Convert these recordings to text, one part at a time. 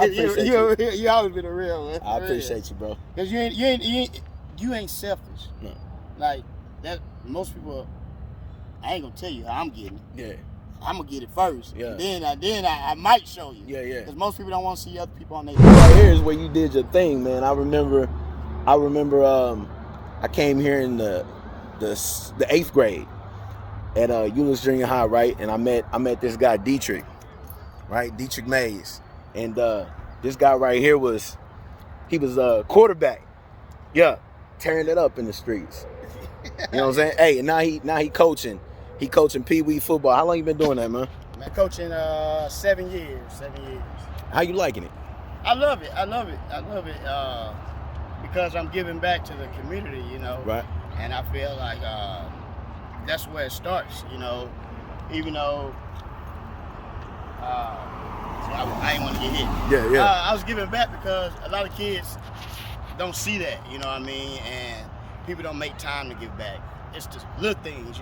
appreciate you. You always been a real man. I appreciate you, bro. Cause you ain't selfish. No. Like that. Most people, I ain't gonna tell you how I'm getting it. Yeah. I'm gonna get it first. Yeah. Then I might show you. Yeah. Because most people don't want to see other people on their. Right here is where you did your thing, man. I remember. I came here in the 8th grade at Euless Junior High, right? And I met this guy Detrick, right? Detrick Mays, and this guy right here was a quarterback, tearing it up in the streets. You know what I'm saying? Hey, and now he coaching Pee Wee football. How long you been doing that, man? I'm coaching 7 years. How you liking it? I love it. Because I'm giving back to the community, Right. And I feel like that's where it starts, even though I ain't want to get hit. Yeah. I was giving back because a lot of kids don't see that, you know what I mean? And people don't make time to give back. It's just little things,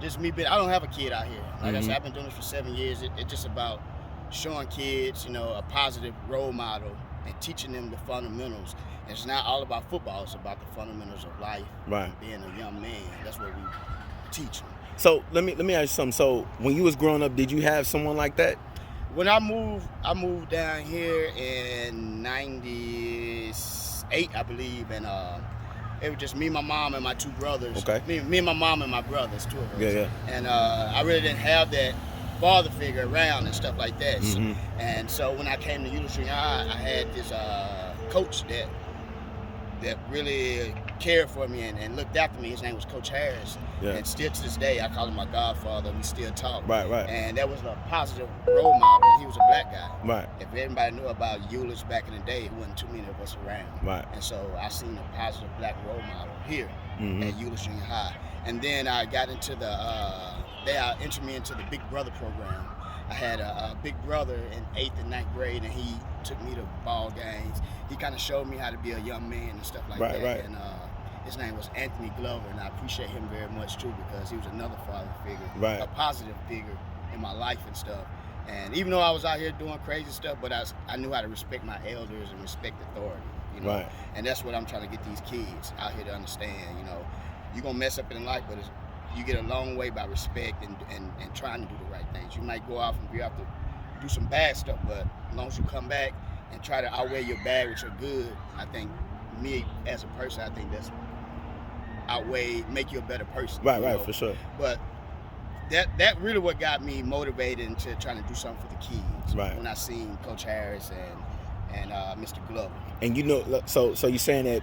just me. I don't have a kid out here. Like I said, I've been doing this for 7 years. It's just about showing kids, a positive role model and teaching them the fundamentals. It's not all about football. It's about the fundamentals of life. Right. And being a young man. That's what we teach them. So let me ask you something. So when you was growing up, did you have someone like that? When I moved down here in '98, I believe, and it was just me, my mom, and my 2 brothers. Okay. Me and my mom and my brothers, 2 of us. Yeah. And I really didn't have that father figure around and stuff like that. Mm-hmm. And so when I came to Euless Junior High, I had this coach that really cared for me and looked after me. His name was Coach Harris. Yeah. And still to this day, I call him my godfather. We still talk. Right. And that was a positive role model. He was a black guy. Right. If everybody knew about Euless back in the day, it wasn't too many of us around. Right. And so I seen a positive black role model here Mm-hmm. at Euless Junior High. And then I got into they entered me into the Big Brother program. I had a big brother in 8th and 9th grade, and he took me to ball games. He kind of showed me how to be a young man and stuff like that. Right. And his name was Anthony Glover, and I appreciate him very much too because he was another father figure, Right. a positive figure in my life and stuff. And even though I was out here doing crazy stuff, but I knew how to respect my elders and respect authority. Right. And that's what I'm trying to get these kids out here to understand. You're gonna mess up in life, but you get a long way by respect and trying to do the right things. You might go off and you have to do some bad stuff, but as long as you come back and try to outweigh your bad with your good, I think me as a person, I think that's make you a better person. Right, for sure. But that really what got me motivated into trying to do something for the kids. Right. When I seen Coach Harris and Mr. Glover. And so you're saying that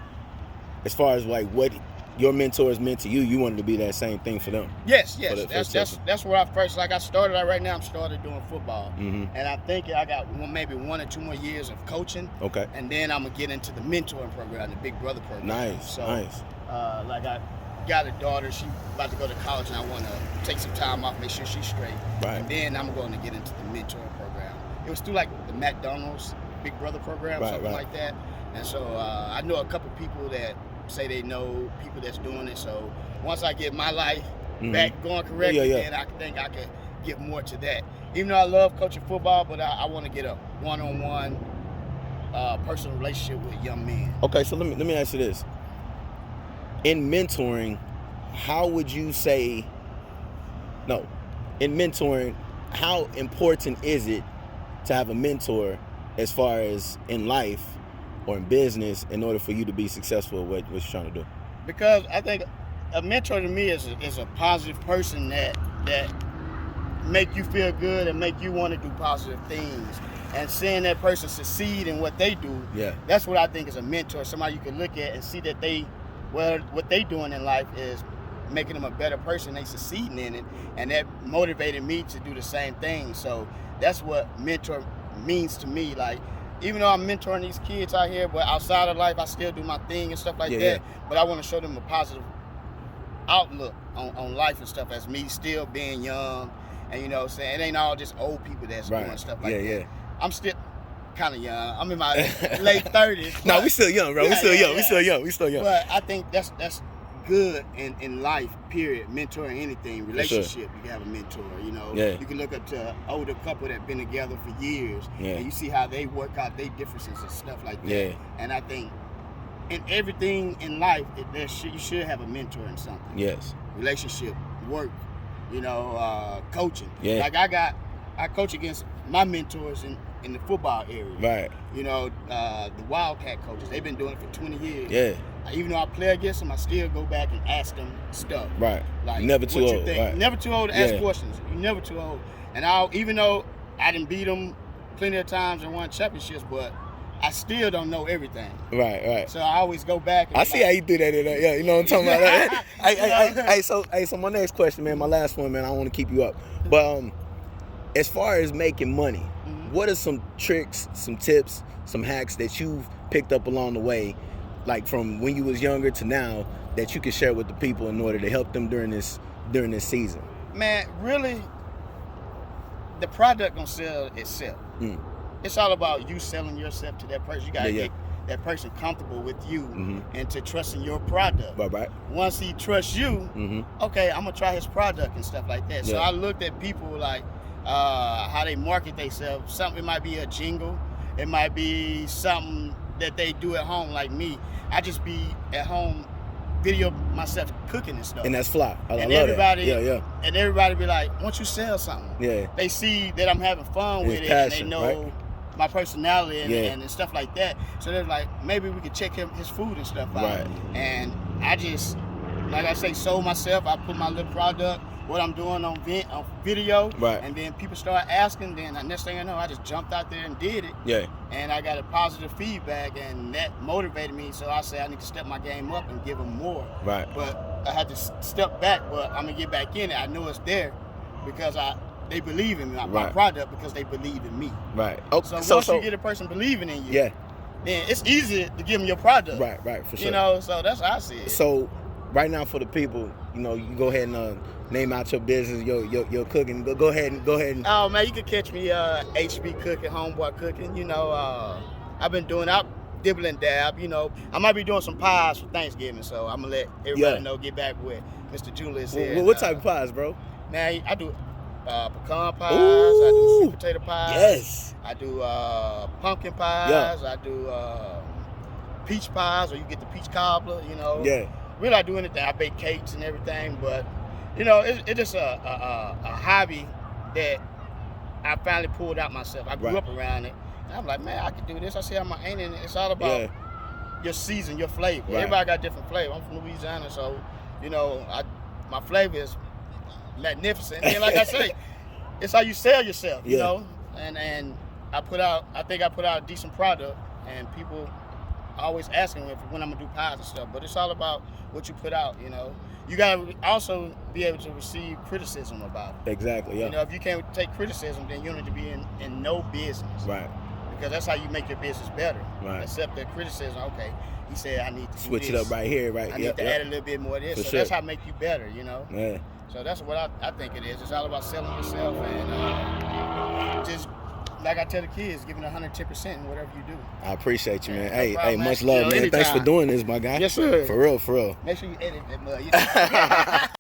as far as like what your mentors meant to you, you wanted to be that same thing for them. Yes. That's where I first, like I started right now. I'm started doing football, Mm-hmm. and I think I got maybe 1 or 2 more years of coaching. Okay. And then I'm gonna get into the mentoring program, the Big Brother program. Nice. Like I got a daughter. She about to go to college, and I want to take some time off, make sure she's straight. Right. And then I'm going to get into the mentoring program. It was through like the McDonald's Big Brother program, something like that. And so I know a couple people that say they know people that's doing it. So once I get my life back going correctly, then I think I can give more to that. Even though I love coaching football, but I want to get a one-on-one personal relationship with young men. Okay, so let me ask you this. In mentoring, how important is it to have a mentor as far as in life or in business in order for you to be successful at what you're trying to do? Because I think a mentor to me is a positive person that make you feel good and make you want to do positive things. And seeing that person succeed in what they do, that's what I think is a mentor. Somebody you can look at and see that what they doing in life is making them a better person. They succeeding in it, and that motivated me to do the same thing. So that's what mentor means to me. Like, even though I'm mentoring these kids out here, but outside of life, I still do my thing and stuff like that. But I want to show them a positive outlook on life and stuff as me still being young. And you know what I'm saying? It ain't all just old people that's doing stuff like that. I'm still kind of young. I'm in my late 30s. No, we still young, bro. We still young. But I think that's good in life, period. Mentoring anything, relationship, you can have a mentor, you know. Yeah. You can look up to an older couple that been together for years, and you see how they work out their differences and stuff like that. Yeah. And I think in everything in life, you should have a mentor in something. Yes. Relationship, work, you know, coaching. Yeah. Like I coach against my mentors in the football area. Right. You know, the Wildcat coaches, they've been doing it for 20 years. Yeah. Even though I play against them, I still go back and ask them stuff. Right. Like, Never too what old. you think? Right. Never too old to ask questions. You're never too old. And even though I didn't beat them plenty of times and won championships, but I still don't know everything. Right. So I always go back. And I see how you do that. Yeah, you know what I'm talking about. Hey, so my next question, man, my last one, man, I don't want to keep you up. But as far as making money, what are some tricks, some tips, some hacks that you've picked up along the way, like from when you was younger to now, that you can share with the people in order to help them during this season? Man, really, the product gonna sell itself. It's all about you selling yourself to that person. You gotta get that person comfortable with you and to trusting your product. Right. Once he trusts you, okay, I'm gonna try his product and stuff like that. So I looked at people like how they market themselves. Something, it might be a jingle, it might be something that they do at home. Like me, I just be at home video myself cooking and stuff. And that's fly. I and love everybody, that. And everybody be like, once you sell something, they see that I'm having fun with it, passion, and they know my personality and stuff like that. So they're like, maybe we could check his food and stuff out. Right. And I just, like I say, sold myself. I put my little product, what I'm doing on video, and then people start asking. Then the next thing I know, I just jumped out there and did it. Yeah. And I got a positive feedback, and that motivated me. So I said I need to step my game up and give them more. Right. But I had to step back. But I'm gonna get back in it. I know it's there because they believe in me, my product, because they believe in me. Right. Okay. So once you get a person believing in you, then it's easy to give them your product. Right. For sure. You know, so that's how I see it. So right now, for the people, you know, you go ahead and name out your business, your cooking. Go ahead and. Oh man, you can catch me HB Cooking, Homeboy Cooking. You know, I've been doing dibble and dab. You know, I might be doing some pies for Thanksgiving, so I'm gonna let everybody know. Get back with Mr. Julius here. What type of pies, bro? Man, I do pecan pies. I do sweet potato pies. Yes. I do pumpkin pies. I do peach pies, or you get the peach cobbler. You know. Yeah. Really, I do anything. I bake cakes and everything, but you know, it's just a hobby that I finally pulled out myself. I grew up around it. And I'm like, man, I can do this. I see how my ain't in it. It's all about your season, your flavor. Everybody got different flavor. I'm from Louisiana, so you know, my flavor is magnificent. And like I say, it's how you sell yourself, you know. And I think I put out a decent product, and people always asking when I'm gonna do pies and stuff. But it's all about what you put out, you know. You gotta also be able to receive criticism about it. Exactly. Yeah. You know, if you can't take criticism, then you need to be in no business. Right. Because that's how you make your business better. Right. Accept that criticism. Okay, he said I need to switch it up right here. Right. I need to add a little bit more of this. So that's how I make you better. You know. Yeah. So that's what I think it is. It's all about selling yourself and just. Like I tell the kids, giving 110% in whatever you do. I appreciate you, man. No problem, much love, man. Anytime. Thanks for doing this, my guy. Yes, sir. For real. Make sure you edit that mug.